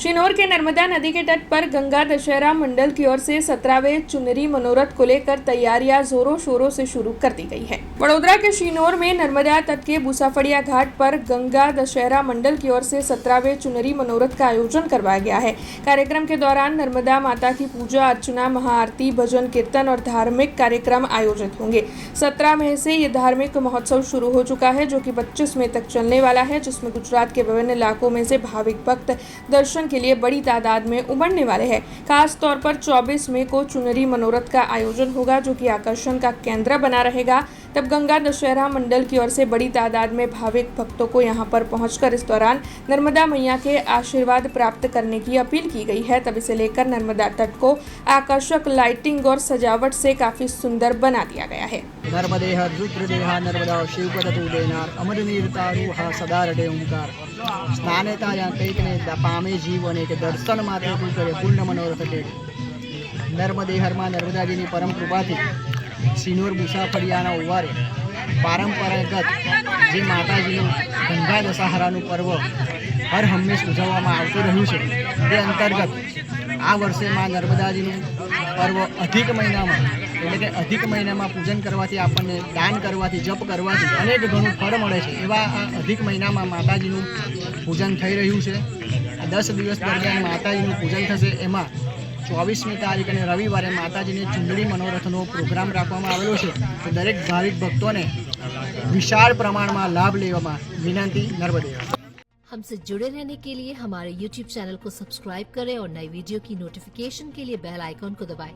शिनोर के नर्मदा नदी के तट पर गंगा दशहरा मंडल की ओर से 17वें चुनरी मनोरथ को लेकर तैयारियां जोरों शोरों से शुरू कर दी गई है। वडोदरा के शिनोर में नर्मदा तट के बुसाफड़िया घाट पर गंगा दशहरा मंडल की ओर से 17वें चुनरी मनोरथ का आयोजन करवाया गया है। कार्यक्रम के दौरान नर्मदा माता की पूजा अर्चना, महाआरती, भजन कीर्तन और धार्मिक कार्यक्रम आयोजित होंगे। 17 मई से ये धार्मिक महोत्सव शुरू हो चुका है, जो कि 25 मई तक चलने वाला है, जिसमें गुजरात के विभिन्न इलाकों में से भाविक भक्त दर्शन के लिए बड़ी तादाद में उमड़ने वाले हैं। खास तौर पर 24 मई को चुनरी मनोरथ का आयोजन होगा, जो कि आकर्षण का केंद्र बना रहेगा। तब गंगा दशहरा मंडल की ओर से बड़ी तादाद में भाविक भक्तों को यहां पर पहुंचकर इस दौरान नर्मदा मैया के आशीर्वाद प्राप्त करने की अपील की गई है। तब इसे लेकर नर्मदा तट को आकर्षक लाइटिंग और सजावट से काफी सुंदर बना दिया गया है। नर्मदेह रुद्रदेहा नर्मदा शिवपद उदेनार अमरनीरतारूहा सदा रटे ओंकार स्नानेता કંઈકને પામે જીવને કે દર્શન માત્ર તું કરે પૂર્ણ મનોરથ ટેક નર્મદેહરમાં નર્મદાજીની પરમ કૃપાથી સિનોર મુસાફરિયાના ઉવારે પારંપરાગત જે માતાજીનું ગંગા દશહરાનું પર્વ હર હંમેશ ઉજવવામાં આવતું રહ્યું છે, તે અંતર્ગત આ વર્ષે માં નર્મદાજીનું પર્વ અધિક મહિનામાં એટલે કે અધિક મહિનામાં પૂજન કરવાથી આપણને દાન કરવાથી જપ કરવાથી અનેક ઘણું ફળ મળે છે। એવા આ અધિક મહિનામાં માતાજીનું પૂજન થઈ રહ્યું છે। આ 10 દિવસ દરમિયાન માતાજીનું પૂજન થશે। એમાં 24મી તારીખ અને રવિવારે માતાજીને ચુંદડી મનોરથનો પ્રોગ્રામ રાખવામાં આવેલો છે। તો દરેક ભાવિક ભક્તોને વિશાળ પ્રમાણમાં લાભ લેવામાં વિનંતી। નર્મદે। हमसे जुड़े रहने के लिए हमारे YouTube चैनल को सब्सक्राइब करें और नई वीडियो की नोटिफिकेशन के लिए बेल आइकॉन को दबाएं।